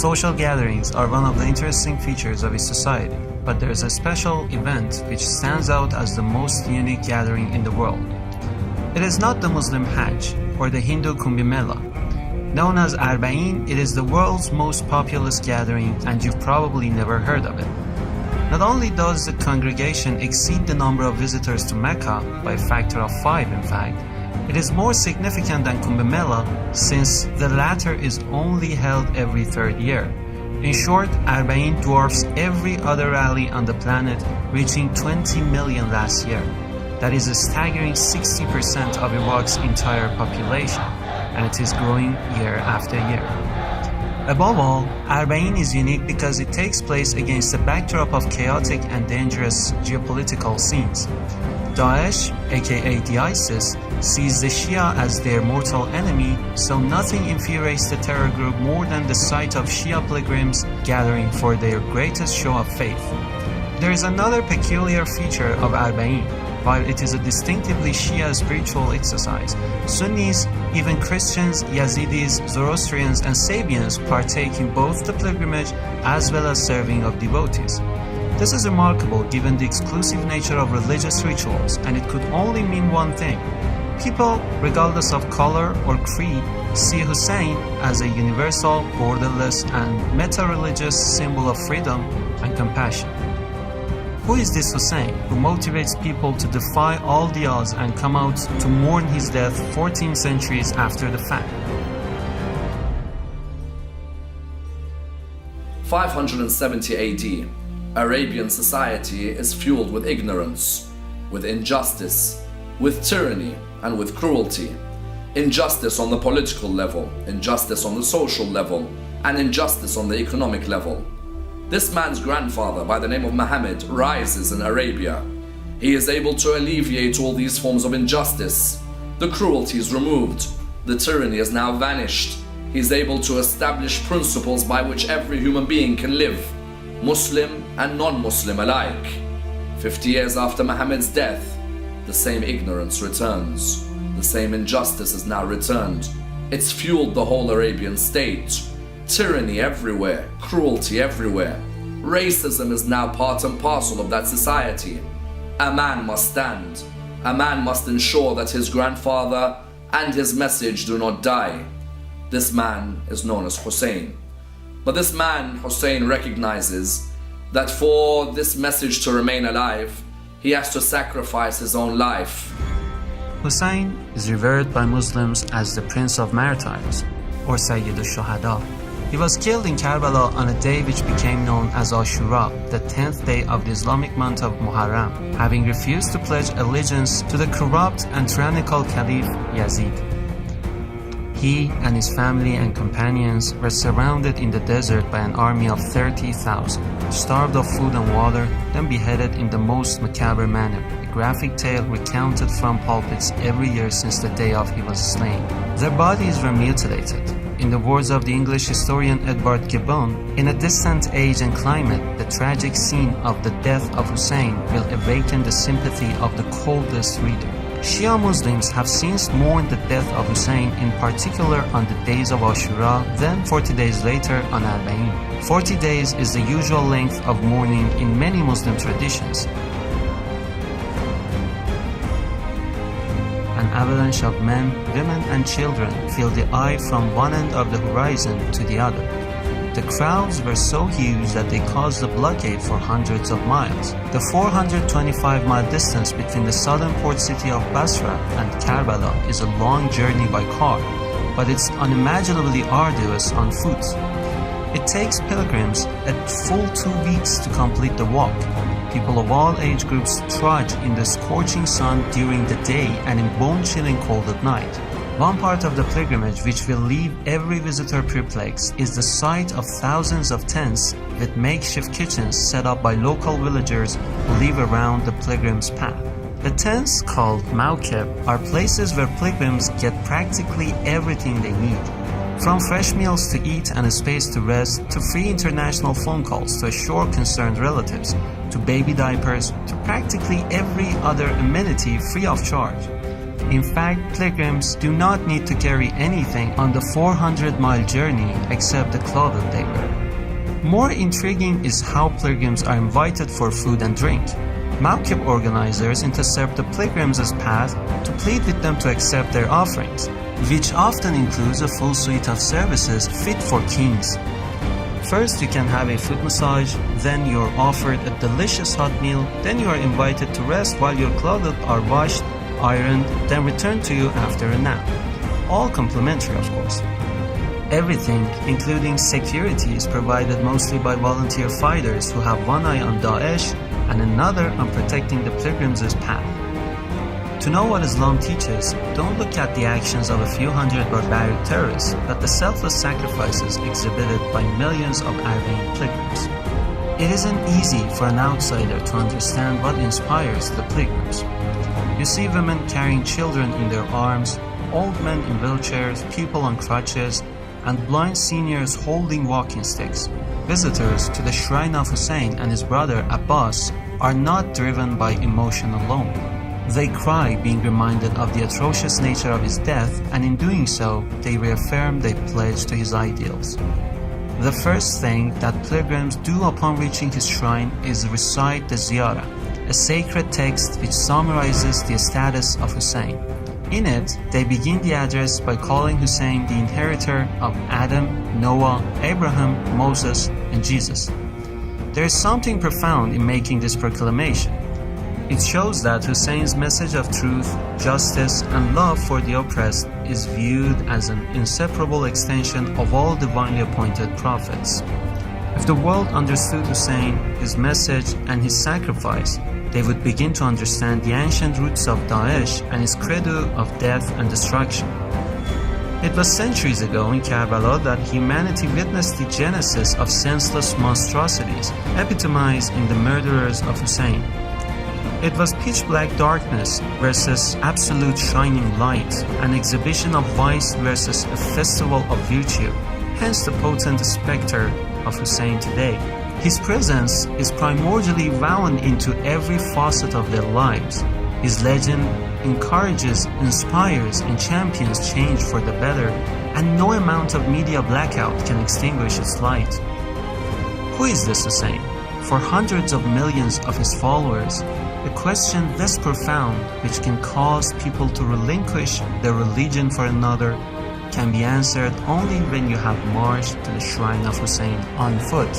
Social gatherings are one of the interesting features of its society, but there is a special event which stands out as the most unique gathering in the world. It is not the Muslim Hajj or the Hindu Kumbh Mela. Known as Arbaeen, it is the world's most populous gathering, and you've probably never heard of it. Not only does the congregation exceed the number of visitors to Mecca by a factor of 5 in fact, it is more significant than Kumbh Mela since the latter is only held every third year. In short, Arbaeen dwarfs every other rally on the planet, reaching 20 million last year. That is a staggering 60% of Iraq's entire population, and it is growing year after year. Above all, Arbaeen is unique because it takes place against the backdrop of chaotic and dangerous geopolitical scenes. Daesh, aka the ISIS, sees the Shia as their mortal enemy, so nothing infuriates the terror group more than the sight of Shia pilgrims gathering for their greatest show of faith. There is another peculiar feature of Arbaeen. While it is a distinctively Shia spiritual exercise, Sunnis, even Christians, Yazidis, Zoroastrians, and Sabians partake in both the pilgrimage as well as serving of devotees. This is remarkable given the exclusive nature of religious rituals, and it could only mean one thing. People, regardless of color or creed, see Hussein as a universal, borderless, and meta-religious symbol of freedom and compassion. Who is this Hussein who motivates people to defy all the odds and come out to mourn his death 14 centuries after the fact? 570 AD, Arabian society is fueled with ignorance, with injustice, with tyranny, and with cruelty. Injustice on the political level, injustice on the social level, and injustice on the economic level. This man's grandfather, by the name of Muhammad, rises in Arabia. He is able to alleviate all these forms of injustice. The cruelty is removed. The tyranny has now vanished. He is able to establish principles by which every human being can live, Muslim and non-Muslim alike. 50 years after Muhammad's death, the same ignorance returns. The same injustice is now returned. It's fueled the whole Arabian state. Tyranny everywhere, cruelty everywhere. Racism is now part and parcel of that society. A man must stand. A man must ensure that his grandfather and his message do not die. This man is known as Hussein. But this man, Hussein, recognizes that for this message to remain alive, he has to sacrifice his own life. Hussein is revered by Muslims as the Prince of Martyrs, or Sayyid al-Shuhada. He was killed in Karbala on a day which became known as Ashura, the 10th day of the Islamic month of Muharram, having refused to pledge allegiance to the corrupt and tyrannical Caliph Yazid. He and his family and companions were surrounded in the desert by an army of 30,000, starved of food and water, then beheaded in the most macabre manner, a graphic tale recounted from pulpits every year since the day of he was slain. Their bodies were mutilated. In the words of the English historian Edward Gibbon, in a distant age and climate, the tragic scene of the death of Hussein will awaken the sympathy of the coldest reader. Shia Muslims have since mourned the death of Hussein, in particular on the days of Ashura, then 40 days later on Arbaeen. 40 days is the usual length of mourning in many Muslim traditions. An avalanche of men, women, and children filled the eye from one end of the horizon to the other. The crowds were so huge that they caused a blockade for hundreds of miles. The 425-mile distance between the southern port city of Basra and Karbala is a long journey by car, but it's unimaginably arduous on foot. It takes pilgrims a full 2 weeks to complete the walk. People of all age groups trudge in the scorching sun during the day and in bone-chilling cold at night. One part of the pilgrimage which will leave every visitor perplexed is the sight of thousands of tents with makeshift kitchens set up by local villagers who live around the pilgrim's path. The tents, called mawkib, are places where pilgrims get practically everything they need. From fresh meals to eat and a space to rest, to free international phone calls to assure concerned relatives, to baby diapers, to practically every other amenity free of charge. In fact, pilgrims do not need to carry anything on the 400-mile journey except the clothes they wear. More intriguing is how pilgrims are invited for food and drink. Mawqif organizers intercept the pilgrims' path to plead with them to accept their offerings, which often includes a full suite of services fit for kings. First, you can have a foot massage, then you're offered a delicious hot meal, then you are invited to rest while your clothes are washed, ironed, then returned to you after a nap. All complimentary, of course. Everything, including security, is provided mostly by volunteer fighters who have one eye on Daesh and another on protecting the pilgrims' path. To know what Islam teaches, don't look at the actions of a few hundred barbaric terrorists, but the selfless sacrifices exhibited by millions of Arbaeen pilgrims. It isn't easy for an outsider to understand what inspires the pilgrims. You see women carrying children in their arms, old men in wheelchairs, people on crutches, and blind seniors holding walking sticks. Visitors to the shrine of Hussein and his brother Abbas are not driven by emotion alone. They cry being reminded of the atrocious nature of his death, and in doing so, they reaffirm their pledge to his ideals. The first thing that pilgrims do upon reaching his shrine is recite the Ziyarah, a sacred text which summarizes the status of Hussein. In it, they begin the address by calling Hussein the inheritor of Adam, Noah, Abraham, Moses, and Jesus. There is something profound in making this proclamation. It shows that Hussein's message of truth, justice, and love for the oppressed is viewed as an inseparable extension of all divinely appointed prophets. If the world understood Hussein, his message, and his sacrifice, they would begin to understand the ancient roots of Daesh and its credo of death and destruction. It was centuries ago in Karbala that humanity witnessed the genesis of senseless monstrosities, epitomized in the murderers of Hussein. It was pitch-black darkness versus absolute shining light, an exhibition of vice versus a festival of virtue, hence the potent specter of Hussein today. His presence is primordially wound into every facet of their lives. His legend encourages, inspires, and champions change for the better, and no amount of media blackout can extinguish its light. Who is this Hussein? For hundreds of millions of his followers, a question this profound, which can cause people to relinquish their religion for another, can be answered only when you have marched to the shrine of Hussein on foot.